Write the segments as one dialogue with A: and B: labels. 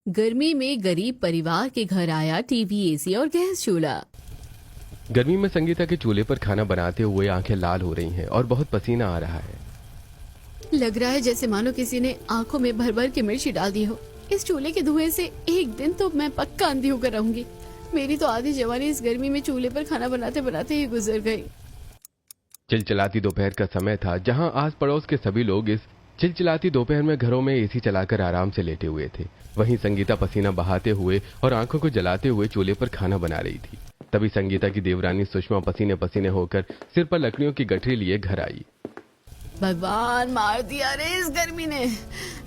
A: गर्मी में गरीब परिवार के घर आया टीवी, एसी और गैस चूल्हा।
B: गर्मी में संगीता के चूल्हे पर खाना बनाते हुए आंखें लाल हो रही हैं और बहुत पसीना आ रहा है।
A: लग रहा है जैसे मानो किसी ने आंखों में भर भर के मिर्ची डाल दी हो। इस चूल्हे के धुएं से एक दिन तो मैं पक्का अंधी होकर रहूंगी। मेरी तो आधी जवानी इस गर्मी में चूल्हे पर खाना बनाते बनाते ही गुजर गई।
B: चिलचिलाती दोपहर का समय था, जहां आस पड़ोस के सभी लोग इस चिलचिलाती दोपहर में घरों में एसी चलाकर आराम से लेटे हुए थे। वहीं संगीता पसीना बहाते हुए और आंखों को जलाते हुए चूल्हे पर खाना बना रही थी। तभी संगीता की देवरानी सुषमा पसीने पसीने होकर सिर पर लकड़ियों की गठरी लिए घर आई।
A: भगवान, मार दिया रे इस गर्मी ने।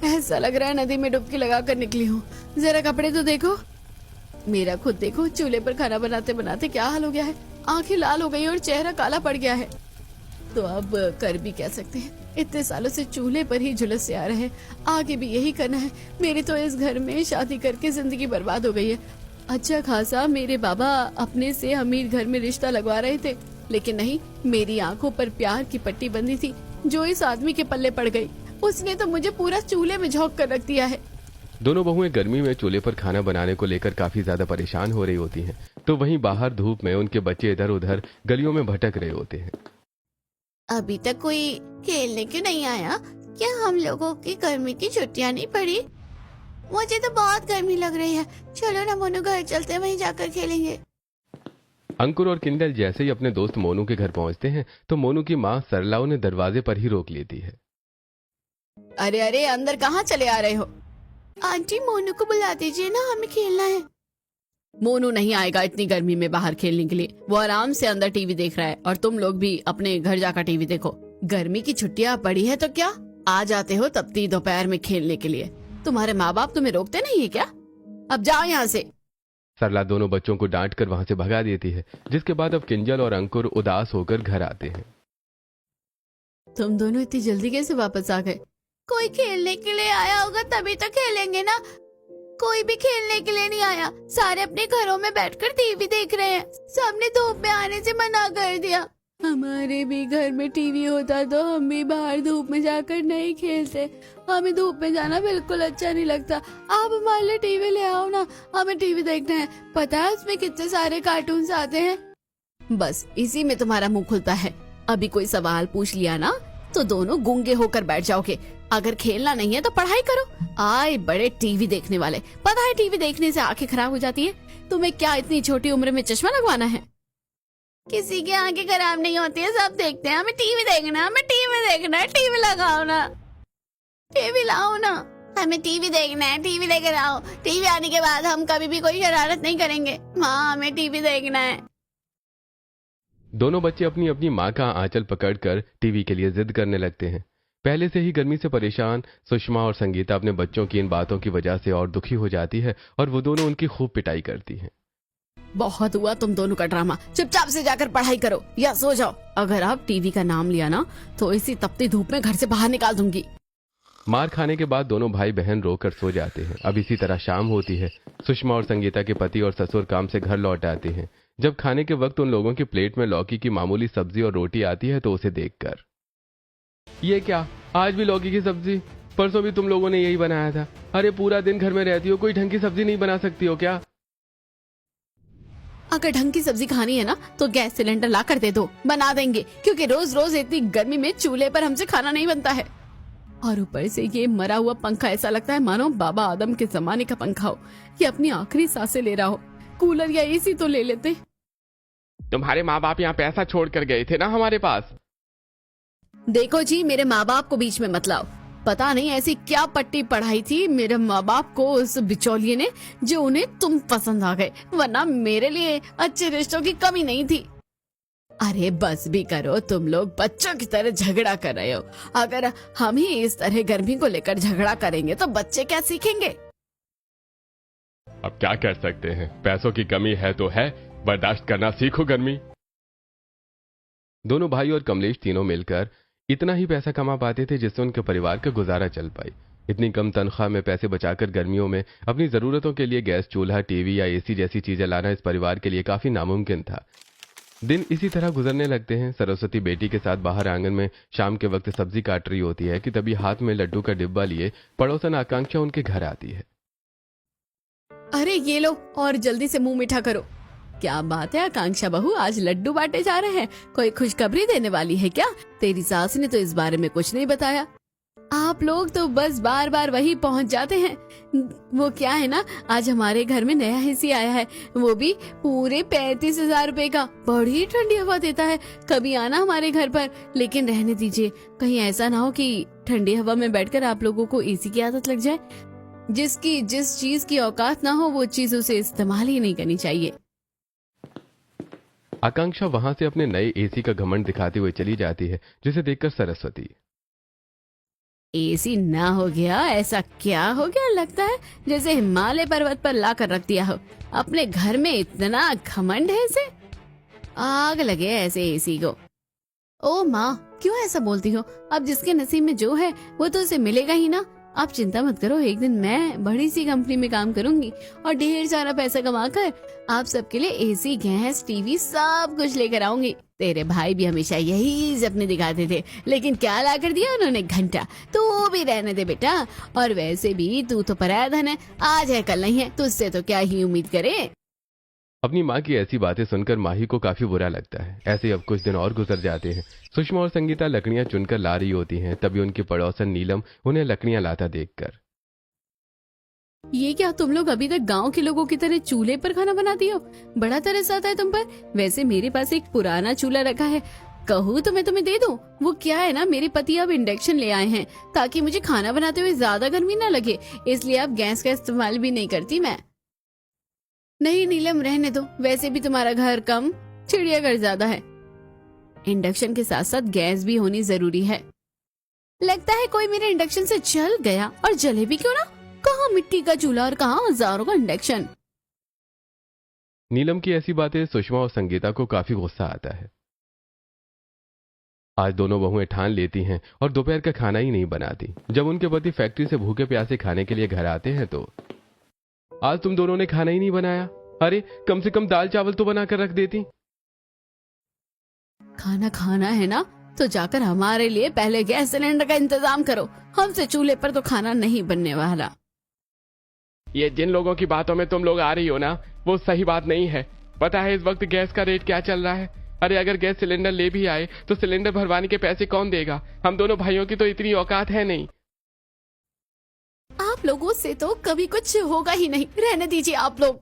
A: ऐसा लग रहा है नदी में डुबकी लगाकर निकली हूँ। जरा कपड़े तो देखो, मेरा खुद देखो। चूल्हे पर खाना बनाते बनाते क्या हाल हो गया है। आंखें लाल हो गई और चेहरा काला पड़ गया है। तो अब कर भी कह सकते हैं, इतने सालों से चूल्हे पर ही झुलस से आ रहे हैं, आगे भी यही करना है। मेरी तो इस घर में शादी करके जिंदगी बर्बाद हो गई है। अच्छा खासा मेरे बाबा अपने से अमीर घर में रिश्ता लगवा रहे थे, लेकिन नहीं, मेरी आंखों पर प्यार की पट्टी बंधी थी जो इस आदमी के पल्ले पड़ गई। उसने तो मुझे पूरा चूल्हे में झोंक कर रख दिया है।
B: दोनों बहुएं गर्मी में चूल्हे पर खाना बनाने को लेकर काफी ज्यादा परेशान हो रही होती हैं, तो वहीं बाहर धूप में उनके बच्चे इधर उधर गलियों में भटक रहे होते हैं।
A: अभी तक कोई खेलने क्यों नहीं आया? क्या हम लोगों की गर्मी की छुट्टियां नहीं पड़ी? मुझे तो बहुत गर्मी लग रही है। चलो ना मोनू, घर चलते हैं, वहीं जाकर खेलेंगे।
B: अंकुर और किंडल जैसे ही अपने दोस्त मोनू के घर पहुंचते हैं तो मोनू की माँ सरला उन्हें दरवाजे पर ही रोक लेती है।
A: अरे अरे, अंदर कहाँ चले आ रहे हो? आंटी, मोनू को बुला दीजिए ना, हमें खेलना है। मोनू नहीं आएगा इतनी गर्मी में बाहर खेलने के लिए। वो आराम से अंदर टीवी देख रहा है और तुम लोग भी अपने घर जाकर टीवी देखो। गर्मी की छुट्टियां पड़ी है तो क्या आ जाते हो तपती दोपहर में खेलने के लिए? तुम्हारे माँ बाप तुम्हें रोकते नहीं है क्या? अब जाओ यहाँ से।
B: सरला दोनों बच्चों को डांट कर वहां से भगा देती है, जिसके बाद अब किंजल और अंकुर उदास होकर घर आते हैं।
A: तुम दोनों इतनी जल्दी कैसे वापस आ गए? कोई खेलने के लिए आया होगा तभी तो खेलेंगे ना। कोई भी खेलने के लिए नहीं आया। सारे अपने घरों में बैठकर टीवी देख रहे हैं। सबने धूप में आने से मना कर दिया। हमारे भी घर में टीवी होता तो हम भी बाहर धूप में जाकर नहीं खेलते। हमें धूप में जाना बिल्कुल अच्छा नहीं लगता। आप हमारे लिए टीवी ले आओ ना, हमें टीवी देखना है। पता है उसमें कितने सारे कार्टून्स आते हैं। बस इसी में तुम्हारा मुंह खुलता है। अभी कोई सवाल पूछ लिया ना तो दोनों गूंगे होकर बैठ जाओगे। अगर खेलना नहीं है तो पढ़ाई करो। आए बड़े टीवी देखने वाले। पता है टीवी देखने से आंखें खराब हो जाती है। तुम्हें क्या इतनी छोटी उम्र में चश्मा लगवाना है? किसी की आंखें खराब नहीं होती है, सब देखते हैं। हमें टीवी देखना है, हमें टीवी देखना है। टीवी लगाओ ना, टीवी लाओ ना। हमें टीवी देखना है, टीवी लेकर आओ। टीवी आने के बाद हम कभी भी कोई शरारत नहीं करेंगे। माँ, हमें टीवी देखना है।
B: दोनों बच्चे अपनी अपनी माँ का आंचल पकड़कर टीवी के लिए जिद करने लगते हैं। पहले से ही गर्मी से परेशान सुषमा और संगीता अपने बच्चों की इन बातों की वजह से और दुखी हो जाती है और वो दोनों उनकी खूब पिटाई करती हैं।
A: बहुत हुआ तुम दोनों का ड्रामा। चुपचाप से जाकर पढ़ाई करो या सो जाओ। अगर आप टीवी का नाम लिया ना तो इसी तपती धूप में घर से बाहर निकाल दूंगी।
B: मार खाने के बाद दोनों भाई बहन रोकर सो जाते हैं। अब इसी तरह शाम होती है। सुषमा और संगीता के पति और ससुर काम से घर लौट आते हैं। जब खाने के वक्त उन लोगों की प्लेट में लौकी की मामूली सब्जी और रोटी आती है तो उसे देखकर, ये क्या, आज भी लौकी की सब्जी? परसों भी तुम लोगों ने यही बनाया था। अरे पूरा दिन घर में रहती हो, कोई ढंग की सब्जी नहीं बना सकती हो क्या?
A: अगर ढंग की सब्जी खानी है ना तो गैस सिलेंडर ला कर दे दो, बना देंगे। क्योंकि रोज रोज इतनी गर्मी में चूल्हे पर हमसे खाना नहीं बनता है। और ऊपर से ये मरा हुआ पंखा ऐसा लगता है मानो बाबा आदम के जमाने का पंखा हो। ये अपनी आखिरी सांसें ले रहा हो। कूलर या एसी तो ले लेते।
B: तुम्हारे माँ बाप यहाँ पैसा छोड़ कर गए थे ना हमारे पास।
A: देखो जी, मेरे माँ बाप को बीच में मत लाओ। पता नहीं ऐसी क्या पट्टी पढ़ाई थी मेरे माँ बाप को उस बिचौलिए ने जो उन्हें तुम पसंद आ गए, वरना मेरे लिए अच्छे रिश्तों की कमी नहीं थी। अरे बस भी करो, तुम लोग बच्चों की तरह झगड़ा कर रहे हो। अगर हम ही इस तरह गर्मी को लेकर झगड़ा करेंगे तो बच्चे क्या सीखेंगे?
B: अब क्या कर सकते हैं, पैसों की कमी है तो है, बर्दाश्त करना सीखो गर्मी। दोनों भाई और कमलेश तीनों मिलकर इतना ही पैसा कमा पाते थे जिससे उनके परिवार का गुजारा चल पाई। इतनी कम तनख्वाह में पैसे बचाकर गर्मियों में अपनी जरूरतों के लिए गैस चूल्हा, टीवी या एसी जैसी चीजें लाना इस परिवार के लिए काफी नामुमकिन था। दिन इसी तरह गुजरने लगते हैं। सरस्वती बेटी के साथ बाहर आंगन में शाम के वक्त सब्जी काट रही होती है कि तभी हाथ में लड्डू का डिब्बा लिए पड़ोसन आकांक्षा उनके घर आती है।
A: अरे ये लो और जल्दी से मुंह मीठा करो। क्या बात है आकांक्षा बहू, आज लड्डू बांटे जा रहे हैं, कोई खुशखबरी देने वाली है क्या? तेरी सास ने तो इस बारे में कुछ नहीं बताया। आप लोग तो बस बार बार वही पहुंच जाते हैं। वो क्या है ना, आज हमारे घर में नया एसी आया है, वो भी पूरे 35,000 रुपए का। बड़ी ठंडी हवा देता है, कभी आना हमारे घर पर। लेकिन रहने दीजिए, कहीं ऐसा ना हो कि ठंडी हवा में बैठकर आप लोगों को एसी की आदत लग जाए। जिसकी जिस चीज की औकात ना हो वो चीज उसे इस्तेमाल ही नहीं करनी चाहिए।
B: आकांक्षा वहां से अपने नए एसी का घमंड दिखाते हुए चली जाती है, जिसे देखकर सरस्वती,
A: एसी ना हो गया, ऐसा क्या हो गया? लगता है जैसे हिमालय पर्वत पर ला कर रख दिया हो। अपने घर में इतना घमंड है इसे, आग लगे ऐसे एसी को। ओ माँ, क्यों ऐसा बोलती हो? अब जिसके नसीब में जो है वो तो उसे मिलेगा ही ना। आप चिंता मत करो, एक दिन मैं बड़ी सी कंपनी में काम करूंगी और ढेर सारा पैसा कमाकर आप सबके लिए एसी, गैस, टीवी सब कुछ लेकर आऊंगी। तेरे भाई भी हमेशा यही सपने दिखाते थे, लेकिन क्या ला कर दिया उन्होंने? घंटा। तू भी रहने दे बेटा, और वैसे भी तू तो पराया धन है, आज है कल नहीं है, तुझसे तो क्या ही उम्मीद करे।
B: अपनी माँ की ऐसी बातें सुनकर माही को काफी बुरा लगता है। ऐसे ही अब कुछ दिन और गुजर जाते हैं। सुषमा और संगीता लकड़ियां चुनकर ला रही होती हैं, तभी उनकी पड़ोसन नीलम उन्हें लकड़ियां लाता देखकर,
A: ये क्या तुम लोग अभी तक गांव के लोगों की तरह चूल्हे पर खाना बनाती हो? बड़ा तरस आता है तुम पर। वैसे मेरे पास एक पुराना चूल्हा रखा है, कहूँ तो मैं तुम्हें दे दूं। वो क्या है ना, मेरे पति अब इंडक्शन ले आए हैं ताकि मुझे खाना बनाते हुए ज्यादा गर्मी ना लगे, इसलिए अब गैस का इस्तेमाल भी नहीं करती मैं। नहीं नीलम, रहने दो, वैसे भी तुम्हारा घर कम, चिड़ियाघर ज्यादा है। इंडक्शन के साथ साथ गैस भी होनी जरूरी है। लगता है कोई मेरे इंडक्शन से जल गया, और जले भी क्यों ना। कहाँ मिट्टी का चूल्हा और कहाँ हजारों का इंडक्शन।
B: नीलम की ऐसी बातें सुषमा और संगीता को काफी गुस्सा आता है। आज दोनों बहुएं ठान लेती हैं और दोपहर का खाना ही नहीं बनाती। जब उनके पति फैक्ट्री से भूखे प्यासे खाने के लिए घर आते हैं तो, आज तुम दोनों ने खाना ही नहीं बनाया? अरे कम से कम दाल चावल तो बना कर रख देती।
A: खाना खाना है ना तो जाकर हमारे लिए पहले गैस सिलेंडर का इंतजाम करो, हमसे चूल्हे पर तो खाना नहीं बनने वाला।
B: ये जिन लोगों की बातों में तुम लोग आ रही हो ना, वो सही बात नहीं है। पता है इस वक्त गैस का रेट क्या चल रहा है? अरे अगर गैस सिलेंडर ले भी आए तो सिलेंडर भरवाने के पैसे कौन देगा? हम दोनों भाइयों की तो इतनी औकात है नहीं।
A: आप लोगों से तो कभी कुछ होगा ही नहीं, रहने दीजिए आप लोग।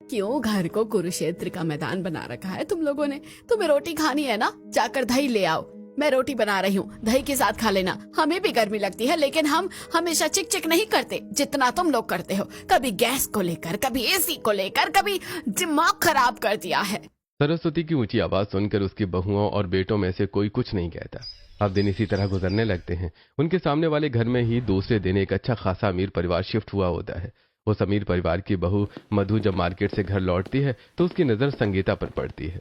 A: क्यों घर को कुरुक्षेत्र का मैदान बना रखा है तुम लोगों ने? तुम्हें रोटी खानी है ना, जाकर दही ले आओ, मैं रोटी बना रही हूँ, दही के साथ खा लेना। हमें भी गर्मी लगती है, लेकिन हम हमेशा चिक चिक नहीं करते जितना तुम लोग करते हो। कभी गैस को लेकर, कभी एसी को लेकर, कभी दिमाग खराब कर दिया है।
B: सरस्वती की ऊंची आवाज सुनकर उसकी बहुओं और बेटों में से कोई कुछ नहीं कहता। अब दिन इसी तरह गुजरने लगते हैं। उनके सामने वाले घर में ही दूसरे दिन एक अच्छा खासा अमीर परिवार शिफ्ट हुआ होता है। उस अमीर परिवार की बहू मधु जब मार्केट से घर लौटती है तो उसकी नजर संगीता पर पड़ती है।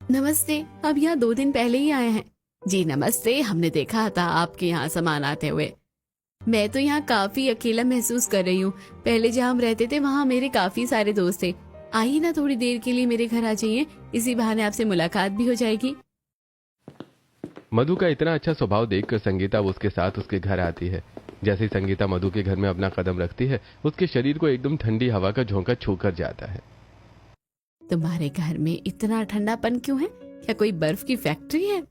A: नमस्ते, अब यहाँ 2 दिन पहले ही आए हैं। जी नमस्ते, हमने देखा था आपके यहाँ सामान आते हुए। मैं तो यहाँ काफी अकेला महसूस कर रही हूँ। पहले जहाँ हम रहते थे वहाँ मेरे काफी सारे दोस्त थे। आइए ना थोड़ी देर के लिए मेरे घर आ जाइए, इसी बहाने आपसे मुलाकात भी हो जाएगी।
B: मधु का इतना अच्छा स्वभाव देखकर संगीता उसके साथ उसके घर आती है। जैसे ही संगीता मधु के घर में अपना कदम रखती है, उसके शरीर को एकदम ठंडी हवा का झोंका छूकर जाता है।
A: तुम्हारे घर में इतना ठंडापन क्यों है? क्या कोई बर्फ की फैक्ट्री है?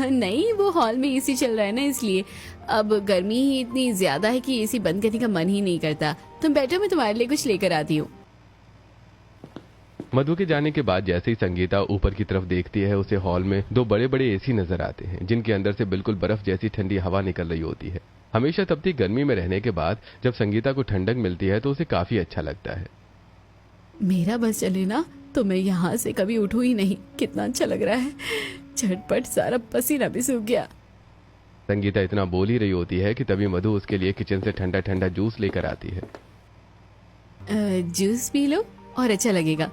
A: नहीं, वो हॉल में एसी चल रहा है ना, इसलिए। अब गर्मी ही इतनी ज्यादा है कि एसी बंद करने का मन ही नहीं करता। तुम बैठो, मैं तुम्हारे लिए कुछ लेकर आती हूँ।
B: मधु के जाने के बाद जैसे ही संगीता ऊपर की तरफ देखती है, उसे हॉल में 2 बड़े बड़े एसी नजर आते हैं, जिनके अंदर से बिल्कुल बर्फ जैसी ठंडी हवा निकल रही होती है। हमेशा तपती गर्मी में रहने के बाद जब संगीता को ठंडक मिलती है तो उसे काफी अच्छा लगता है।
A: मेरा बस चले ना तो मैं यहाँ से कभी उठूं ही नहीं। कितना अच्छा लग रहा है, झटपट सारा पसीना भी सूख गया।
B: संगीता इतना बोल ही रही होती है कि तभी मधु उसके लिए किचन से ठंडा ठंडा जूस लेकर आती है।
A: जूस पी लो और अच्छा लगेगा।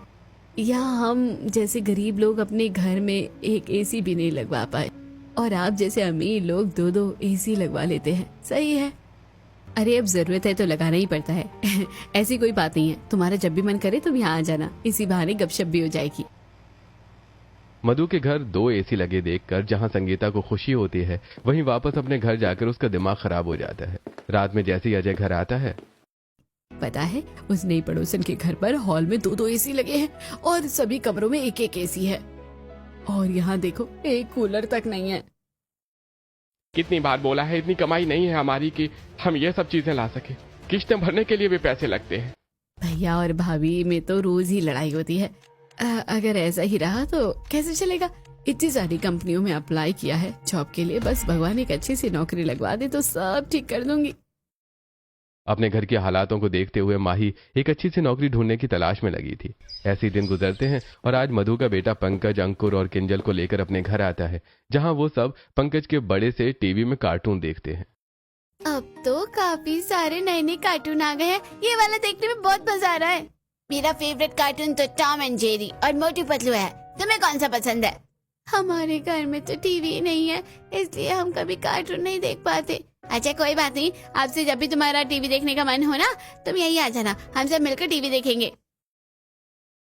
A: यहाँ हम जैसे गरीब लोग अपने घर में एक एसी भी नहीं लगवा पाए, और आप जैसे अमीर लोग 2-2 एसी लगवा लेते हैं। सही है। अरे अब जरूरत है तो लगाना ही पड़ता है। ऐसी कोई बात नहीं है, तुम्हारा जब भी मन करे तुम यहाँ आ जाना, इसी बहाने गपशप भी हो जाएगी।
B: मधु के घर 2 एसी लगे देखकर जहां संगीता को खुशी होती है, वहीं वापस अपने घर जाकर उसका दिमाग खराब हो जाता है। रात में जैसे ही अजय घर आता है,
A: पता है, उस नई पड़ोसन के घर पर हॉल में 2-2 एसी लगे हैं और सभी कमरों में 1-1 एसी है। और यहाँ देखो, एक कूलर तक नहीं है।
B: कितनी बार बोला है, इतनी कमाई नहीं है हमारी कि हम ये सब चीजें ला सके। किस्तें भरने के लिए भी पैसे लगते हैं।
A: भैया और भाभी में तो रोज ही लड़ाई होती है। अगर ऐसा ही रहा तो कैसे चलेगा? इतनी सारी कंपनियों में अप्लाई किया है जॉब के लिए, बस भगवान एक अच्छी सी नौकरी लगवा दे तो सब ठीक कर दूंगी।
B: अपने घर के हालातों को देखते हुए माही एक अच्छी सी नौकरी ढूंढने की तलाश में लगी थी। ऐसे दिन गुजरते हैं और आज मधु का बेटा पंकज अंकुर और किंजल को लेकर अपने घर आता है, जहां वो सब पंकज के बड़े से टीवी में कार्टून देखते हैं।
A: अब तो काफी सारे नए कार्टून आ गए हैं, ये वाला देखने में बहुत मजा आ रहा है। मेरा फेवरेट कार्टून तो टॉम एंड जेरी और मोटू पतलू है। तुम्हें कौन सा पसंद है? हमारे घर में तो टीवी नहीं है, इसलिए हम कभी कार्टून नहीं देख पाते। अच्छा कोई बात नहीं, आपसे जब भी तुम्हारा टीवी देखने का मन हो ना, तुम यही आ जाना, हम सब मिलकर टीवी देखेंगे।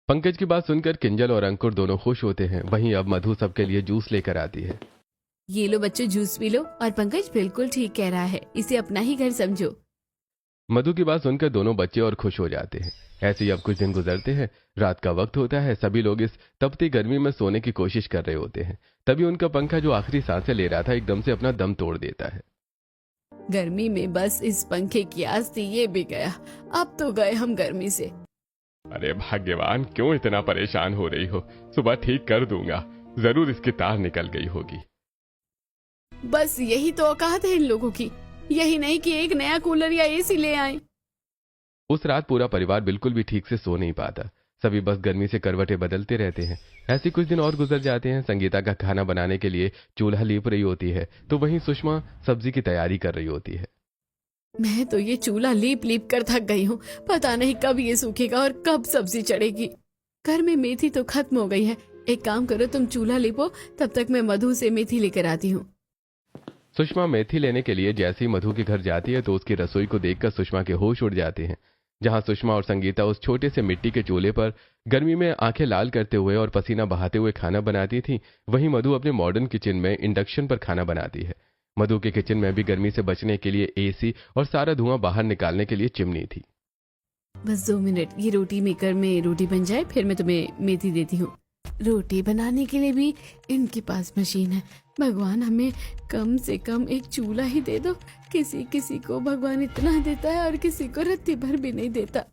B: पंकज की बात सुनकर किंजल और अंकुर दोनों खुश होते हैं। वहीं अब मधु सबके लिए जूस लेकर आती है।
A: ये लो बच्चों, जूस पी लो। और पंकज बिल्कुल ठीक कह रहा है, इसे अपना ही घर समझो।
B: मधु की बात सुनकर दोनों बच्चे और खुश हो जाते हैं। ऐसे ही अब कुछ दिन गुजरते हैं। रात का वक्त होता है। सभी लोग इस तपती गर्मी में सोने की कोशिश कर रहे होते हैं। तभी उनका पंखा जो आखिरी सांसें ले रहा था, एकदम से अपना दम तोड़ देता है।
A: गर्मी में बस इस पंखे की आस थी, ये भी गया। अब तो गए हम गर्मी से।
B: अरे भाग्यवान, क्यों इतना परेशान हो रही हो? सुबह ठीक कर दूंगा। जरूर इसकी तार निकल गई होगी।
A: बस यही तो औकात है इन लोगों की, यही नहीं कि एक नया कूलर या एसी ले आए।
B: उस रात पूरा परिवार बिल्कुल भी ठीक से सो नहीं पाता। सभी बस गर्मी से करवटें बदलते रहते हैं। ऐसे कुछ दिन और गुजर जाते हैं। संगीता का खाना बनाने के लिए चूल्हा लीप रही होती है, तो वहीं सुषमा सब्जी की तैयारी कर रही होती है।
A: मैं तो ये चूल्हा लीप लीप कर थक गई हूँ। पता नहीं कब ये सूखेगा और कब सब्जी चढ़ेगी। घर में मेथी तो खत्म हो गई है। एक काम करो, तुम चूल्हा लीपो, तब तक मैं मधु से मेथी लेकर आती हूँ।
B: सुषमा मेथी लेने के लिए जैसे ही मधु के घर जाती है तो उसकी रसोई को देखकर सुषमा के होश उड़ जाते हैं। जहां सुषमा और संगीता उस छोटे से मिट्टी के चूल्हे पर गर्मी में आंखें लाल करते हुए और पसीना बहाते हुए खाना बनाती थी, वहीं मधु अपने मॉडर्न किचन में इंडक्शन पर खाना बनाती है। मधु के किचन में भी गर्मी से बचने के लिए एसी और सारा धुआं बाहर निकालने के लिए चिमनी थी।
A: बस 2 मिनट, ये रोटी मेकर में रोटी बन जाए, फिर मैं तुम्हें मेथी देती हूँ। रोटी बनाने के लिए भी इनके पास मशीन है। भगवान, हमें कम से कम एक चूल्हा ही दे दो। किसी किसी को भगवान इतना देता है और किसी को रत्ती भर भी नहीं देता।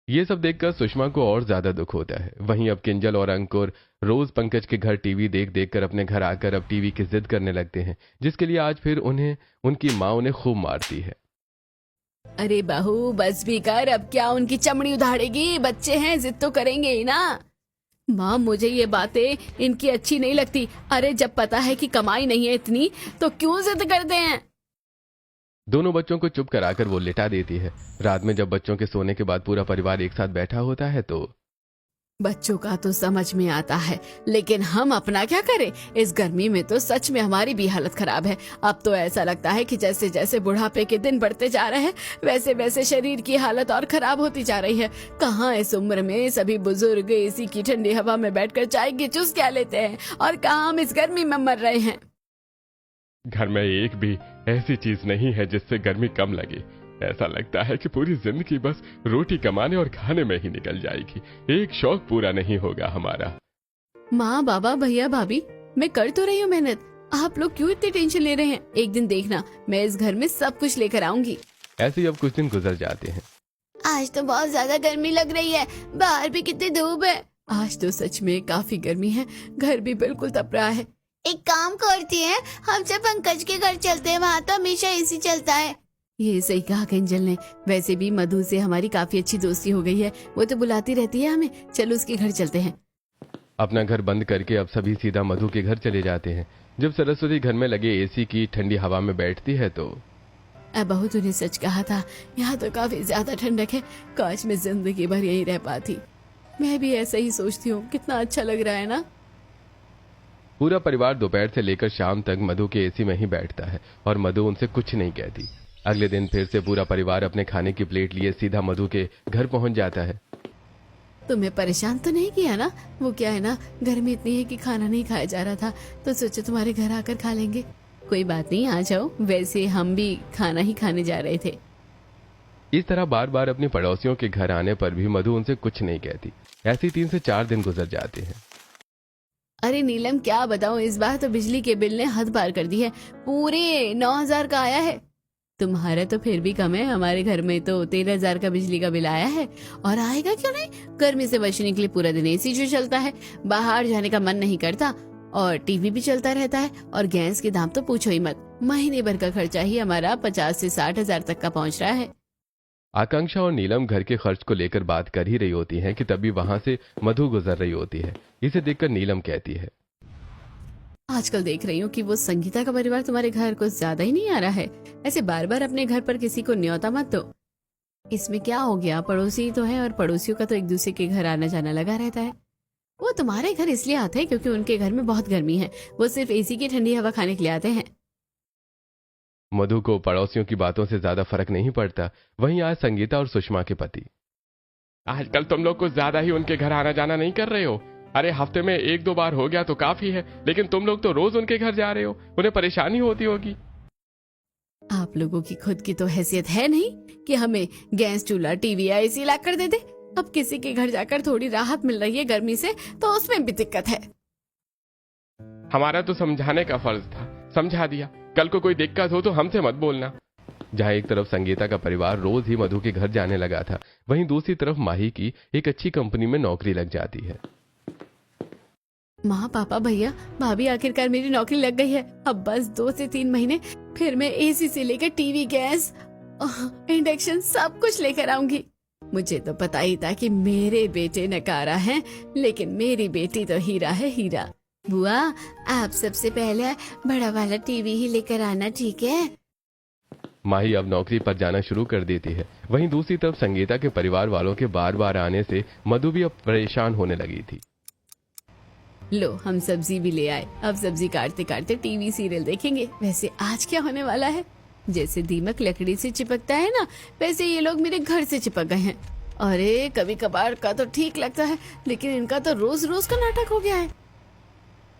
B: ये सब देखकर सुषमा को और ज्यादा दुख होता है। वहीं अब किंजल और अंकुर रोज पंकज के घर टीवी देख देख कर अपने घर आकर अब टीवी की जिद करने लगते हैं, जिसके लिए आज फिर उनकी माँ उन्हें खूब मारती है।
A: अरे बहू, बस भी कर, अब क्या उनकी चमड़ी उधाड़ेगी? बच्चे हैं, जिद तो करेंगे ही ना। माँ, मुझे ये बातें इनकी अच्छी नहीं लगती। अरे जब पता है कि कमाई नहीं है इतनी, तो क्यों जिद करते हैं?
B: दोनों बच्चों को चुप कराकर वो लिटा देती है। रात में जब बच्चों के सोने के बाद पूरा परिवार एक साथ बैठा होता है तो
A: बच्चों का तो समझ में आता है, लेकिन हम अपना क्या करें? इस गर्मी में तो सच में हमारी भी हालत खराब है। अब तो ऐसा लगता है कि जैसे जैसे बुढ़ापे के दिन बढ़ते जा रहे हैं, वैसे वैसे शरीर की हालत और खराब होती जा रही है। कहाँ इस उम्र में सभी बुजुर्ग एसी की ठंडी हवा में बैठकर चाय की चुस्कियां लेते हैं, और कहाँ हम इस गर्मी में मर रहे हैं।
B: घर में एक भी ऐसी चीज नहीं है जिससे गर्मी कम लगे। ऐसा लगता है कि पूरी जिंदगी बस रोटी कमाने और खाने में ही निकल जाएगी। एक शौक पूरा नहीं होगा हमारा।
A: माँ, बाबा, भैया, भाभी, मैं कर तो रही हूँ मेहनत। आप लोग क्यों इतनी टेंशन ले रहे हैं? एक दिन देखना, मैं इस घर में सब कुछ लेकर आऊंगी।
B: ऐसे ही अब कुछ दिन गुजर जाते हैं।
A: आज तो बहुत ज्यादा गर्मी लग रही है, बाहर भी कितनी धूप है। आज तो सच में काफी गर्मी है, घर भी बिल्कुल तप रहा है। एक काम करती है, हम सब पंकज के घर चलते हैं, वहाँ तो हमेशा एसी चलता है। ये सही कहा किंजल ने। वैसे भी मधु से हमारी काफी अच्छी दोस्ती हो गई है, वो तो बुलाती रहती है हमें। चलो उसके घर चलते हैं।
B: अपना घर बंद करके अब सभी सीधा मधु के घर चले जाते हैं। जब सरस्वती घर में लगे एसी की ठंडी हवा में बैठती है तो
A: बहू, तूने सच कहा था, यहाँ तो काफी ज्यादा ठंडक है। काश मैं जिंदगी भर यहीं रह पाती। मैं भी ऐसा ही सोचती हूँ, कितना अच्छा लग रहा है ना।
B: पूरा परिवार दोपहर से लेकर शाम तक मधु के एसी में ही बैठता है और मधु उनसे कुछ नहीं कहती। अगले दिन फिर से पूरा परिवार अपने खाने की प्लेट लिए सीधा मधु के घर पहुंच जाता है।
A: तुम्हें परेशान तो नहीं किया ना? वो क्या है ना, गर्मी इतनी है कि खाना नहीं खाया जा रहा था, तो सोचा तुम्हारे घर आकर खा लेंगे। कोई बात नहीं, आ जाओ। वैसे हम भी खाना ही खाने जा रहे थे।
B: इस तरह बार बार अपने पड़ोसियों के घर आने पर भी मधु उनसे कुछ नहीं कहती। ऐसे 3 से 4 दिन गुजर जाते हैं।
A: अरे नीलम क्या बताऊं, इस बार तो बिजली के बिल ने हद पार कर दी है। पूरे 9,000 का आया है। तुम्हारा तो फिर भी कम है, हमारे घर में तो 13,000 का बिजली का बिल आया है। और आएगा क्यों नहीं, गर्मी से बचने के लिए पूरा दिन एसी जो चलता है, बाहर जाने का मन नहीं करता, और टीवी भी चलता रहता है। और गैस के दाम तो पूछो ही मत, महीने भर का खर्चा ही हमारा 50 से 60,000 तक का पहुंच रहा है।
B: आकांक्षा और नीलम घर के खर्च को लेकर बात कर ही रही होती हैं कि तभी वहां से मधु गुजर रही होती है। इसे देखकर नीलम कहती है,
A: आजकल देख रही हूँ कि वो संगीता का परिवार तुम्हारे घर कुछ ज्यादा ही नहीं आ रहा है। ऐसे बार बार अपने घर पर किसी को न्योता मत दो। इसमें क्या हो गया, पड़ोसी ही तो है, और पड़ोसियों का तो एक दूसरे के घर आना जाना लगा रहता है। वो तुम्हारे घर इसलिए आते हैं क्योंकि उनके घर में बहुत गर्मी है, वो सिर्फ एसी की ठंडी हवा खाने के लिए आते हैं।
B: मधु को पड़ोसियों की बातों से ज्यादा फर्क नहीं पड़ता। वहीं आज संगीता और सुषमा के पति, आजकल तुम लोग कुछ ज्यादा ही उनके घर आना जाना नहीं कर रहे हो। अरे हफ्ते में 1-2 बार हो गया तो काफी है, लेकिन तुम लोग तो रोज उनके घर जा रहे हो, उन्हें परेशानी होती होगी।
A: आप लोगों की खुद की तो हैसियत है नहीं कि हमें गैस चूल्हा टीवी या एसी ला कर दे दे। अब किसी के घर जाकर थोड़ी राहत मिल रही है गर्मी से, तो उसमें भी दिक्कत है।
B: हमारा तो समझाने का फर्ज था, समझा दिया। कल को कोई दिक्कत हो तो हमसे मत बोलना। जहां एक तरफ संगीता का परिवार रोज ही मधु के घर जाने लगा था, वहीं दूसरी तरफ माही की एक अच्छी कंपनी में नौकरी लग जाती है।
A: माँ, पापा, भैया, भाभी, आखिरकार मेरी नौकरी लग गई है। अब बस 2 से 3 महीने, फिर मैं एसी से लेकर टीवी, गैस, इंडक्शन सब कुछ लेकर आऊंगी। मुझे तो पता ही था कि मेरे बेटे नकारा है, लेकिन मेरी बेटी तो हीरा है, हीरा। बुआ, आप सबसे पहले बड़ा वाला टीवी ही लेकर आना, ठीक है?
B: माही अब नौकरी पर जाना शुरू कर देती है। वहीं दूसरी तरफ संगीता के परिवार वालों के बार बार आने से मधु भी अब परेशान होने लगी थी।
A: लो, हम सब्जी भी ले आए। अब सब्जी काटते काटते टीवी सीरियल देखेंगे। वैसे आज क्या होने वाला है, जैसे दीमक लकड़ी से चिपकता है ना, वैसे ये लोग मेरे घर से चिपक गए हैं। अरे कभी कभार का तो ठीक लगता है, लेकिन इनका तो रोज रोज का नाटक हो गया है।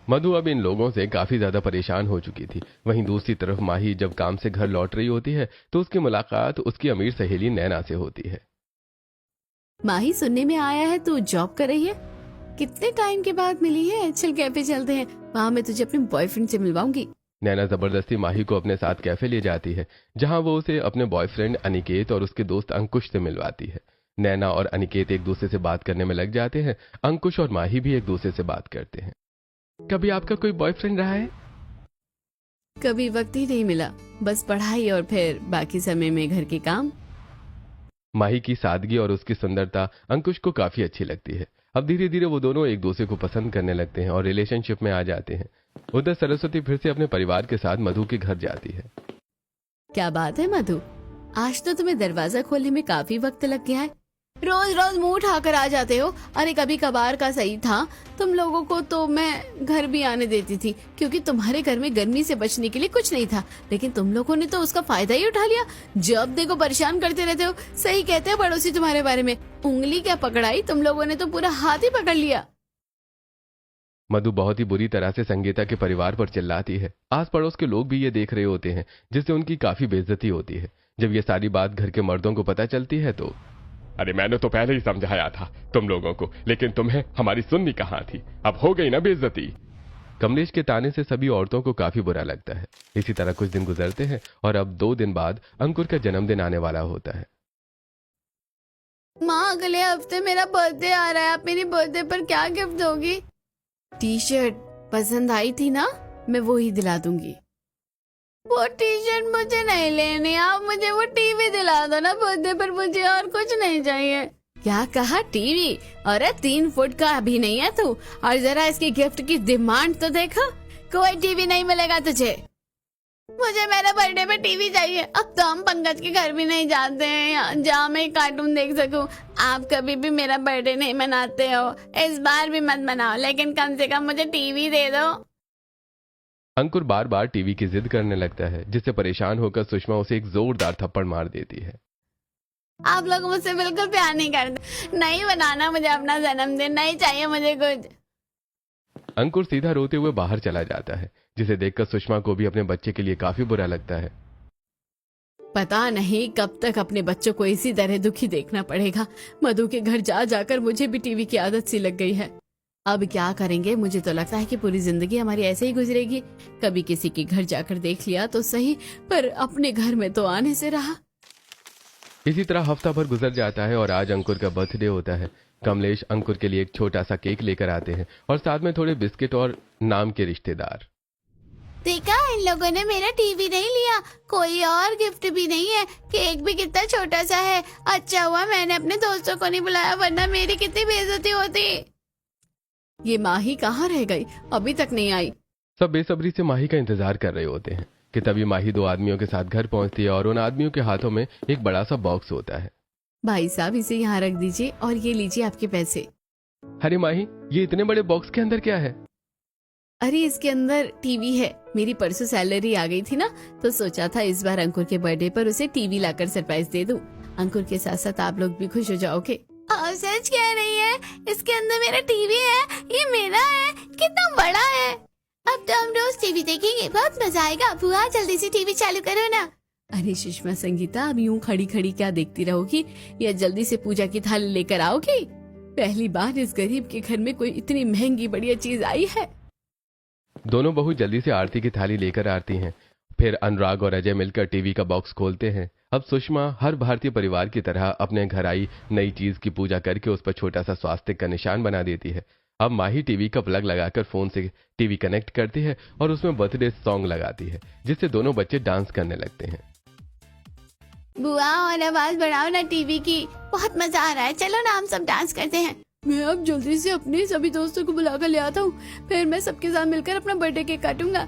B: मधु अब इन लोगों से काफी ज्यादा परेशान हो चुकी थी। वहीं दूसरी तरफ माही जब काम से घर लौट रही होती है तो उसकी मुलाकात उसकी अमीर सहेली नैना से होती है।
A: माही, सुनने में आया है तू जॉब कर रही है। कितने टाइम के बाद मिली है, चल कैफे चलते हैं, वहाँ मैं तुझे अपने बॉयफ्रेंड से मिलवाऊंगी।
B: नैना जबरदस्ती माही को अपने साथ कैफे ले जाती है, जहां वो उसे अपने बॉयफ्रेंड अनिकेत और उसके दोस्त अंकुश से मिलवाती है। नैना और अनिकेत एक दूसरे से बात करने में लग जाते हैं। अंकुश और माही भी एक दूसरे से बात करते हैं। कभी आपका कोई बॉयफ्रेंड रहा है?
A: कभी वक्त ही नहीं मिला, बस पढ़ाई और फिर बाकी समय में घर के काम।
B: माही की सादगी और उसकी सुंदरता अंकुश को काफी अच्छी लगती है। अब धीरे धीरे वो दोनों एक दूसरे को पसंद करने लगते हैं और रिलेशनशिप में आ जाते हैं। उधर सरस्वती फिर से अपने परिवार के साथ मधु के घर जाती है।
A: क्या बात है मधु, आज तो तुम्हें दरवाजा खोलने में काफी वक्त लग गया है। रोज रोज मुंह उठाकर आ जाते हो। अरे कभी कभार का सही था, तुम लोगों को तो मैं घर भी आने देती थी, क्योंकि तुम्हारे घर में गर्मी से बचने के लिए कुछ नहीं था, लेकिन तुम लोगों ने तो उसका फायदा ही उठा लिया। जब देखो परेशान करते रहते हो। सही कहते हैं पड़ोसी तुम्हारे बारे में, उंगली क्या पकड़ाई, तुम लोगों ने तो पूरा हाथ ही पकड़ लिया।
B: मधु बहुत ही बुरी तरह से संगीता के परिवार पर चिल्लाती है। आस पड़ोस के लोग भी ये देख रहे होते हैं, जिससे उनकी काफी बेइज्जती होती है। जब ये सारी बात घर के मर्दों को पता चलती है तो, अरे मैंने तो पहले ही समझाया था तुम लोगों को, लेकिन तुम्हें हमारी सुननी कहाँ थी, अब हो गई ना बेइज्जती। कमलेश के ताने से सभी औरतों को काफी बुरा लगता है। इसी तरह कुछ दिन गुजरते हैं और अब 2 दिन बाद अंकुर का जन्मदिन आने वाला होता है।
A: माँ, अगले हफ्ते मेरा बर्थडे आ रहा है, आप मेरी बर्थडे पर क्या गिफ्ट दोगी? टी शर्ट पसंद आई थी ना, मैं वो ही दिला दूंगी। वो टी शर्ट मुझे नहीं लेनी, आप मुझे वो टीवी दिला दो ना बर्थडे पर, मुझे और कुछ नहीं चाहिए। क्या कहा, टीवी? अरे 3 फुट का अभी नहीं है तू, और जरा इसकी गिफ्ट की डिमांड तो देखो। कोई टीवी नहीं मिलेगा तुझे। मुझे मेरे बर्थडे पे टीवी चाहिए। अब तो हम पंकज के घर भी नहीं जाते हैं जहाँ मैं कार्टून देख सकूं। आप कभी भी मेरा बर्थडे नहीं मनाते हो, इस बार भी मत मनाओ, लेकिन कम से कम मुझे टीवी दे दो।
B: अंकुर बार बार टीवी की जिद करने लगता है, जिससे परेशान होकर सुषमा उसे एक जोरदार थप्पड़ मार देती है।
A: आप लोग मुझसे बिल्कुल प्यार नहीं करते। नहीं बनाना मुझे अपना जन्मदिन, नहीं चाहिए मुझे कुछ।
B: अंकुर सीधा रोते हुए बाहर चला जाता है, जिसे देखकर सुषमा को भी अपने बच्चे के लिए काफी बुरा लगता है।
A: पता नहीं कब तक अपने बच्चों को इसी तरह दुखी देखना पड़ेगा। मधु के घर जा जाकर मुझे भी टीवी की आदत सी लग गई है। अब क्या करेंगे, मुझे तो लगता है कि पूरी जिंदगी हमारी ऐसे ही गुजरेगी। कभी किसी के घर जाकर देख लिया तो सही, पर अपने घर में तो आने से रहा।
B: इसी तरह हफ्ता भर गुजर जाता है और आज अंकुर का बर्थडे होता है। कमलेश अंकुर के लिए एक छोटा सा केक लेकर आते हैं और साथ में थोड़े बिस्किट और नाम के रिश्तेदार।
A: देखा, इन लोगों ने मेरा टीवी नहीं लिया, कोई और गिफ्ट भी नहीं है, केक भी कितना छोटा सा है। अच्छा हुआ मैंने अपने दोस्तों को नहीं बुलाया, वरना मेरी कितनी बेइज्जती होती। ये माही कहाँ रह गई, अभी तक नहीं आई।
B: सब बेसब्री से माही का इंतजार कर रहे होते हैं कि तभी माही दो आदमियों के साथ घर पहुंचती है और उन आदमियों के हाथों में एक बड़ा सा बॉक्स होता है।
A: भाई साहब, इसे यहाँ रख दीजिए और ये लीजिए आपके पैसे।
B: अरे माही, ये इतने बड़े बॉक्स के अंदर क्या है?
A: अरे इसके अंदर टीवी है। मेरी परसों सैलरी आ गई थी ना, तो सोचा था इस बार अंकुर के बर्थडे पर उसे टीवी लाकर सरप्राइज दे दूं। अंकुर के साथ साथ आप लोग भी खुश हो जाओगे। सच कह रही है, इसके अंदर मेरा टीवी है, ये मेरा है, कितना बड़ा है। अब तो हम रोज टीवी देखेंगे, बहुत मजा आएगा। बुआ जल्दी से टीवी चालू करो ना। अरे सुषमा संगीता, अब यूं खड़ी खड़ी क्या देखती रहोगी, या जल्दी से पूजा की थाली लेकर आओगी। पहली बार इस गरीब के घर में कोई इतनी महंगी बढ़िया चीज आई है।
B: दोनों बहू जल्दी से आरती की थाली लेकर आती हैं। फिर अनुराग और अजय मिलकर टीवी का बॉक्स खोलते हैं। अब सुषमा हर भारतीय परिवार की तरह अपने घर आई नई चीज की पूजा करके उस पर छोटा सा स्वास्तिक का निशान बना देती है। अब माही टीवी का प्लग लगाकर फोन से टीवी कनेक्ट करती है और उसमें बर्थडे सॉन्ग लगाती है, जिससे दोनों बच्चे डांस करने लगते हैं।
A: बुआ और आवाज बढ़ाओ ना टीवी की, बहुत मजा आ रहा है। चलो ना हम सब डांस करते हैं। मैं अब जल्दी से अपने सभी दोस्तों को बुलाकर ले आता हूँ, फिर मैं सबके साथ मिलकर अपना बर्थडे केक काटूंगा।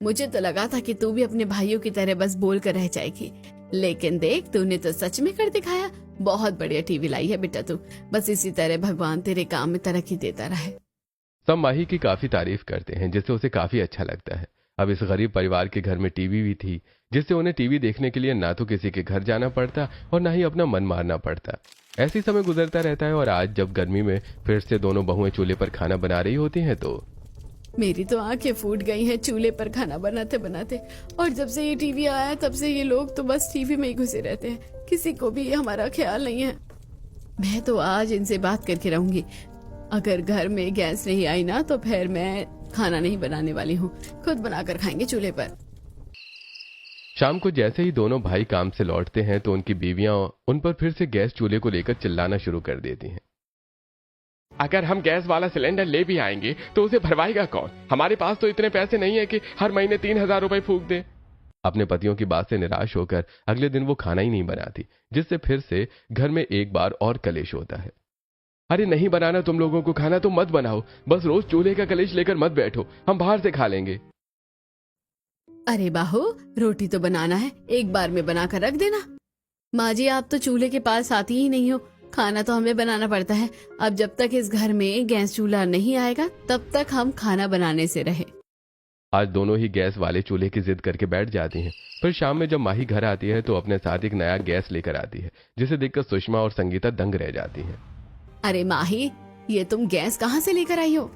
A: मुझे तो लगा था कि तू भी अपने भाइयों की तरह बस बोल कर रह जाएगी, लेकिन देख तूने तो सच में कर दिखाया। बहुत बढ़िया टीवी लाई है बेटा तू, बस इसी तरह भगवान तेरे काम में तरक्की देता रहे।
B: सब माही की काफी तारीफ करते हैं, जिससे उसे काफी अच्छा लगता है। अब इस गरीब परिवार के घर में टीवी भी थी, जिससे उन्हें टीवी देखने के लिए ना तो किसी के घर जाना पड़ता और ना ही अपना मन मारना पड़ता। ऐसी समय गुजरता रहता है और आज जब गर्मी में फिर से दोनों बहुएं चूल्हे पर खाना बना रही होती हैं तो
A: मेरी तो आंखें फूट गई हैं चूल्हे पर खाना बनाते बनाते। और जब से ये टीवी आया है, तब से ये लोग तो बस टीवी में ही घुसे रहते हैं, किसी को भी हमारा ख्याल नहीं है। मैं तो आज इनसे बात करके रहूंगी। अगर घर में गैस नहीं आई ना, तो फिर मैं खाना नहीं बनाने वाली हूँ, खुद बनाकर खाएंगे चूल्हे पर।
B: शाम को जैसे ही दोनों भाई काम से लौटते हैं तो उनकी बीवियां उन पर फिर से गैस चूल्हे को लेकर चिल्लाना शुरू कर देती हैं। अगर हम गैस वाला सिलेंडर ले भी आएंगे तो उसे भरवाएगा कौन? हमारे पास तो इतने पैसे नहीं है कि हर महीने 3,000 रुपए फूंक दे। अपने पतियों की बात से निराश होकर अगले दिन वो खाना ही नहीं बनाती, जिससे फिर से घर में एक बार और कलेश होता है। अरे नहीं बनाना तुम लोगों को खाना तो मत बनाओ, बस रोज चूल्हे का कलेश लेकर मत बैठो, हम बाहर से खा लेंगे।
A: अरे बाहू, रोटी तो बनाना है, एक बार में बनाकर रख देना। माँ जी, आप तो चूल्हे के पास आती ही नहीं हो, खाना तो हमें बनाना पड़ता है। अब जब तक इस घर में गैस चूल्हा नहीं आएगा, तब तक हम खाना बनाने से रहे।
B: आज दोनों ही गैस वाले चूल्हे की जिद करके बैठ जाती हैं। फिर शाम में जब माही घर आती है तो अपने साथ एक नया गैस लेकर आती है, जिसे देखकर सुषमा और संगीता दंग रह जाती हैं।
A: अरे माही, ये तुम गैस कहाँ से लेकर आई हो?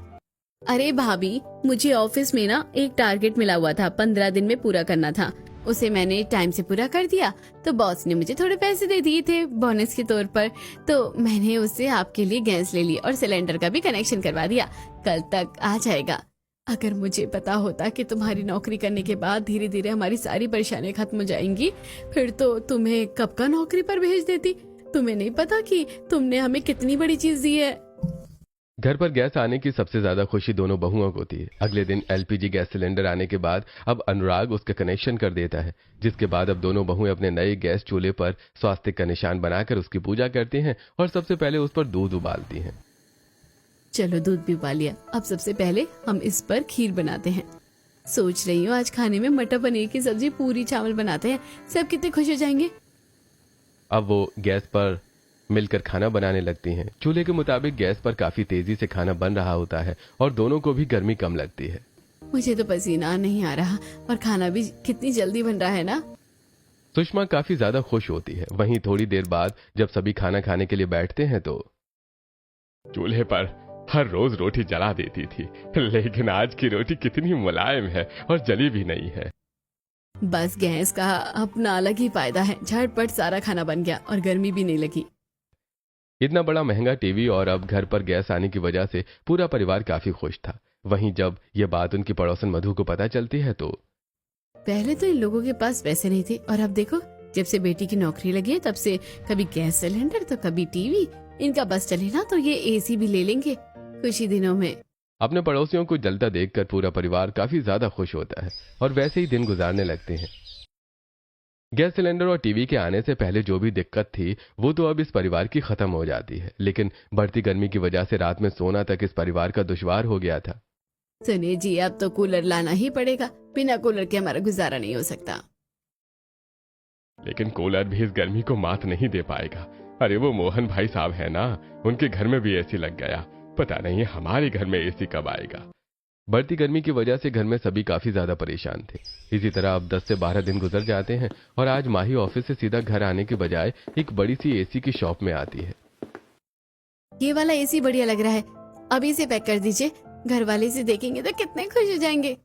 A: अरे भाभी, मुझे ऑफिस में ना एक टारगेट मिला हुआ था, 15 दिन में पूरा करना था। उसे मैंने टाइम से पूरा कर दिया, तो बॉस ने मुझे थोड़े पैसे दे दिए थे बोनस के तौर पर। तो मैंने उससे आपके लिए गैस ले ली और सिलेंडर का भी कनेक्शन करवा दिया। कल तक आ जाएगा। अगर मुझे पता होता कि तुम्हारी नौकरी करने के बाद धीरे धीरे हमारी सारी परेशानियां खत्म हो जाएंगी, फिर तो तुम्हें कब का नौकरी पर भेज देती। तुम्हें नहीं पता कि तुमने हमें कितनी बड़ी चीज दी है।
B: घर पर गैस आने की सबसे ज्यादा खुशी दोनों बहुओं को थी। अगले दिन एलपीजी गैस सिलेंडर आने के बाद अब अनुराग उसका कनेक्शन कर देता है, जिसके बाद अब दोनों बहुएं अपने नए गैस चूल्हे पर स्वास्तिक का निशान बनाकर उसकी पूजा करती हैं और सबसे पहले उस पर दूध उबालती हैं।
A: चलो, दूध भी उबाल लिया, अब सबसे पहले हम इस पर खीर बनाते हैं। सोच रही हूँ आज खाने में मटर पनीर की सब्जी, पूरी चावल बनाते हैं, सब कितने खुश हो जाएंगे।
B: अब वो गैस पर मिलकर खाना बनाने लगती हैं। चूल्हे के मुताबिक गैस पर काफी तेजी से खाना बन रहा होता है और दोनों को भी गर्मी कम लगती है।
A: मुझे तो पसीना नहीं आ रहा और खाना भी कितनी जल्दी बन रहा है ना।
B: सुषमा काफी ज्यादा खुश होती है। वहीं थोड़ी देर बाद जब सभी खाना खाने के लिए बैठते हैं तो चूल्हे पर हर रोज रोटी जला देती थी, लेकिन आज की रोटी कितनी मुलायम है और जली भी नहीं है।
A: बस गैस का अपना अलग ही फायदा है, झटपट सारा खाना बन गया और गर्मी भी नहीं लगी।
B: इतना बड़ा महंगा टीवी और अब घर पर गैस आने की वजह से पूरा परिवार काफी खुश था। वहीं जब ये बात उनकी पड़ोसन मधु को पता चलती है तो
A: पहले तो इन लोगों के पास पैसे नहीं थे और अब देखो, जब से बेटी की नौकरी लगी है तब से कभी गैस सिलेंडर तो कभी टीवी। इनका बस चले ना तो ये एसी भी ले लेंगे खुशी दिनों में।
B: अपने पड़ोसियों को जलता देखकर पूरा परिवार काफी ज्यादा खुश होता है और वैसे ही दिन गुजारने लगते हैं। गैस सिलेंडर और टीवी के आने से पहले जो भी दिक्कत थी वो तो अब इस परिवार की खत्म हो जाती है, लेकिन बढ़ती गर्मी की वजह से रात में सोना तक इस परिवार का दुश्वार हो गया था।
A: सुनिए जी, अब तो कूलर लाना ही पड़ेगा, बिना कूलर के हमारा गुजारा नहीं हो सकता।
B: लेकिन कूलर भी इस गर्मी को मात नहीं दे पाएगा। अरे वो मोहन भाई साहब है ना, उनके घर में भी एसी लग गया। पता नहीं हमारे घर में एसी कब आएगा। बढ़ती गर्मी की वजह से घर में सभी काफी ज्यादा परेशान थे। इसी तरह अब 10 से 12 दिन गुजर जाते हैं और आज माही ऑफिस से सीधा घर आने के बजाय एक बड़ी सी एसी की शॉप में आती है।
A: ये वाला एसी बढ़िया लग रहा है, अभी से पैक कर दीजिए, घर वाले से देखेंगे तो कितने खुश हो जाएंगे।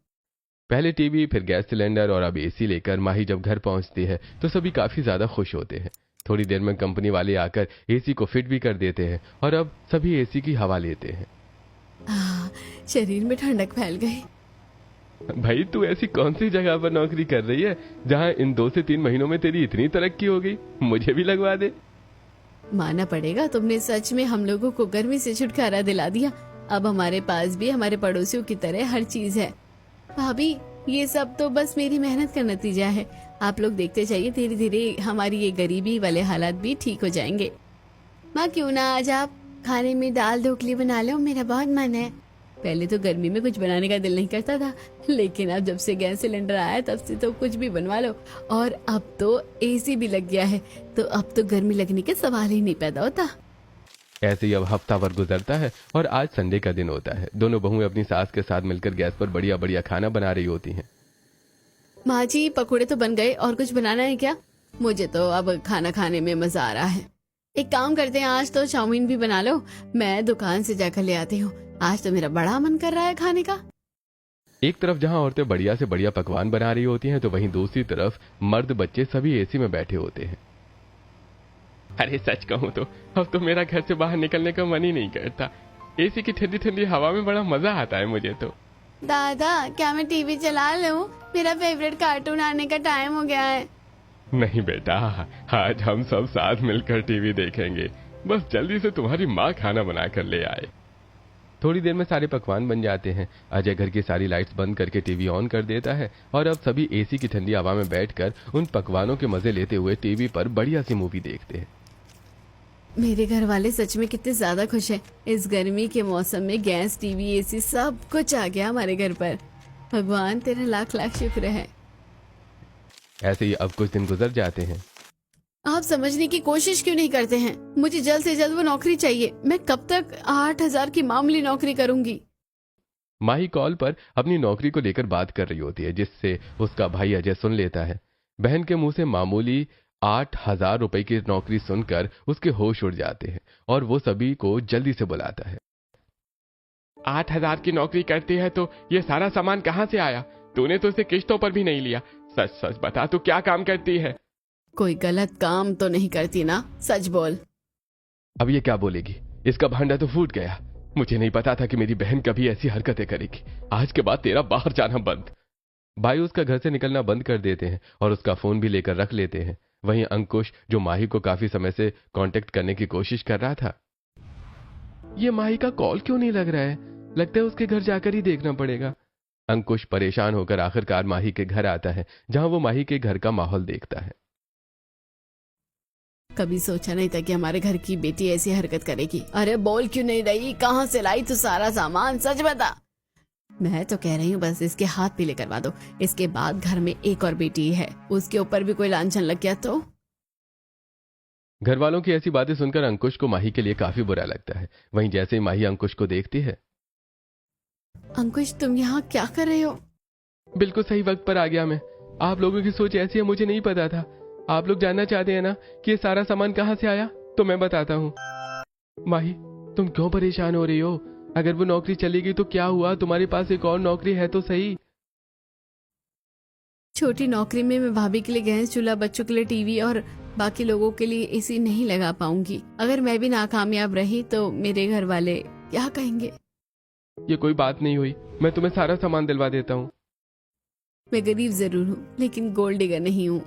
B: पहले टीवी, फिर गैस सिलेंडर और अब एसी लेकर माही जब घर पहुंचती है तो सभी काफी ज्यादा खुश होते हैं। थोड़ी देर में कंपनी वाले आकर एसी को फिट भी कर देते हैं और अब सभी एसी की हवा लेते हैं।
A: शरीर में ठंडक फैल गई।
B: भाई तू ऐसी कौन सी जगह पर नौकरी कर रही है जहां इन 2 से 3 महीनों में तेरी इतनी तरक्की हो गई? मुझे भी लगवा दे।
A: मानना पड़ेगा, तुमने सच में हम लोगों को गर्मी से छुटकारा दिला दिया। अब हमारे पास भी हमारे पड़ोसियों की तरह हर चीज है। भाभी, ये सब तो बस मेरी मेहनत का नतीजा है। आप लोग देखते जाइए, धीरे धीरे हमारी ये गरीबी वाले हालात भी ठीक हो जाएंगे। माँ, क्यों ना आज आप खाने में दाल ढोकली बना लो, मेरा बहुत मन है। पहले तो गर्मी में कुछ बनाने का दिल नहीं करता था, लेकिन अब जब से गैस सिलेंडर आया तब से तो कुछ भी बनवा लो। और अब तो एसी भी लग गया है, तो अब तो गर्मी लगने के सवाल ही नहीं पैदा होता।
B: ऐसे ही अब हफ्ता भर गुजरता है और आज संडे का दिन होता है। दोनों बहुएं अपनी सास के साथ मिलकर गैस पर बढ़िया बढ़िया खाना बना रही होती हैं।
A: माँ जी, पकोड़े तो बन गए, और कुछ बनाना है क्या? मुझे तो अब खाना खाने में मजा आ रहा है। एक काम करते हैं, आज तो चाउमीन भी बना लो, मैं दुकान से जाकर ले आती हूँ। आज तो मेरा बड़ा मन कर रहा है खाने का।
B: एक तरफ जहां औरतें बढ़िया से बढ़िया पकवान बना रही होती हैं तो वहीं दूसरी तरफ मर्द बच्चे सभी एसी में बैठे होते हैं। अरे सच कहूं तो अब तो मेरा घर से बाहर निकलने का मन ही नहीं करता। एसी की ठंडी ठंडी हवा में बड़ा मजा आता है मुझे तो।
A: दादा, क्या मैं टीवी चला लूं? मेरा फेवरेट कार्टून आने का टाइम हो गया है।
B: नहीं बेटा, आज हम सब साथ मिलकर टीवी देखेंगे। बस जल्दी से तुम्हारी माँ खाना बना कर ले आए। थोड़ी देर में सारे पकवान बन जाते हैं। अजय घर की सारी लाइट्स बंद करके टीवी ऑन कर देता है और अब सभी एसी की ठंडी हवा में बैठकर उन पकवानों के मजे लेते हुए टीवी पर बढ़िया सी मूवी देखते हैं।
A: मेरे घर वाले सच में कितने ज्यादा खुश हैं। इस गर्मी के मौसम में गैस, टीवी, एसी सब कुछ आ गया हमारे घर पर। भगवान तेरा लाख लाख शुक्र है।
B: ऐसे ही अब कुछ दिन गुजर जाते हैं।
A: आप समझने की कोशिश क्यों नहीं करते हैं? मुझे जल्द से जल्द वो नौकरी चाहिए। मैं कब तक 8,000 की मामूली नौकरी करूंगी?
B: माही कॉल पर अपनी नौकरी को लेकर बात कर रही होती है, जिससे उसका भाई अजय सुन लेता है। बहन के मुंह से मामूली 8,000 रुपए की नौकरी सुनकर उसके होश उड़ जाते हैं और वो सभी को जल्दी से बुलाता है। 8,000 की नौकरी करती है तो ये सारा सामान कहाँ से आया? तूने तो इसे किश्तों पर भी नहीं लिया। सच सच बता, तू क्या काम करती है?
A: कोई गलत काम तो नहीं करती ना? सच बोल।
B: अब ये क्या बोलेगी? इसका भांडा तो फूट गया। मुझे नहीं पता था कि मेरी बहन कभी ऐसी हरकतें करेगी। आज के बाद तेरा बाहर जाना बंद। भाई उसका घर से निकलना बंद कर देते हैं और उसका फोन भी लेकर रख लेते हैं। वहीं अंकुश, जो माही को काफी समय से कांटेक्ट करने की कोशिश कर रहा था, ये माही का कॉल क्यों नहीं लग रहा है? लगता है उसके घर जाकर ही देखना पड़ेगा। अंकुश परेशान होकर आखिरकार माही के घर आता है, जहां वो माही के घर का माहौल देखता है।
A: कभी सोचा नहीं था कि हमारे घर की बेटी ऐसी हरकत करेगी। अरे बोल क्यों नहीं रही? कहाँ से लाई तू सारा सामान? सच बता। मैं तो कह रही हूँ बस इसके हाथ पीले करवा दो। इसके बाद घर में एक और बेटी है, उसके ऊपर भी कोई लांछन लग गया तो?
B: घर वालों की ऐसी बातें सुनकर अंकुश को माही के लिए काफी बुरा लगता है। वहीं जैसे ही माही अंकुश को देखती है,
A: अंकुश तुम यहाँ क्या कर रहे हो?
B: बिल्कुल सही वक्त पर आ गया मैं। आप लोगों की सोच ऐसी है, मुझे नहीं पता था। आप लोग जानना चाहते हैं ना कि ये सारा सामान कहाँ से आया? तो मैं बताता हूँ। माही, तुम क्यों परेशान हो रही हो? अगर वो नौकरी चली गई तो क्या हुआ? तुम्हारे पास एक और नौकरी है तो सही।
A: छोटी नौकरी में मैं भाभी के लिए गैस चूल्हा, बच्चों के लिए टीवी और बाकी लोगों के लिए एसी नहीं लगा पाऊंगी। अगर मैं भी नाकामयाब रही तो मेरे घर वाले क्या कहेंगे?
B: ये कोई बात नहीं हुई, मैं तुम्हें सारा सामान दिलवा देता हूँ।
A: मैं गरीब जरूर हूँ लेकिन गोल्ड डिगर नहीं हूँ।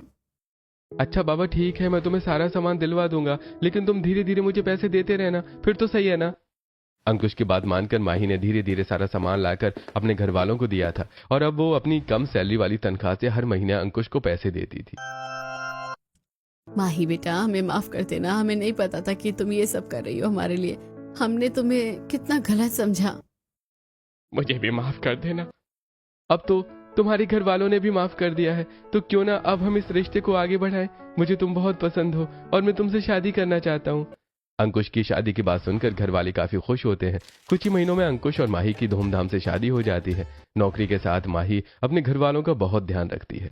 B: अच्छा बाबा ठीक है, मैं तुम्हें सारा सामान दिलवा दूंगा, लेकिन तुम धीरे धीरे मुझे पैसे देते रहना, फिर तो सही है ना। अंकुश की बात मानकर माही ने धीरे धीरे सारा सामान लाकर अपने घर वालों को दिया था और अब वो अपनी कम सैलरी वाली तनख्वाह से हर महीने अंकुश को पैसे देती थी।
A: माही बेटा, हमें माफ कर देना, हमें नहीं पता था कि तुम ये सब कर रही हो हमारे लिए। हमने तुम्हें कितना गलत समझा।
B: मुझे भी माफ कर देना। अब तो तुम्हारे घर वालों ने भी माफ कर दिया है, तो क्यों ना अब हम इस रिश्ते को आगे बढ़ाएं। मुझे तुम बहुत पसंद हो और मैं तुमसे शादी करना चाहता हूँ। अंकुश की शादी की बात सुनकर घर वाले काफी खुश होते हैं। कुछ ही महीनों में अंकुश और माही की धूमधाम से शादी हो जाती है। नौकरी के साथ माही अपने घर वालों का बहुत ध्यान रखती है।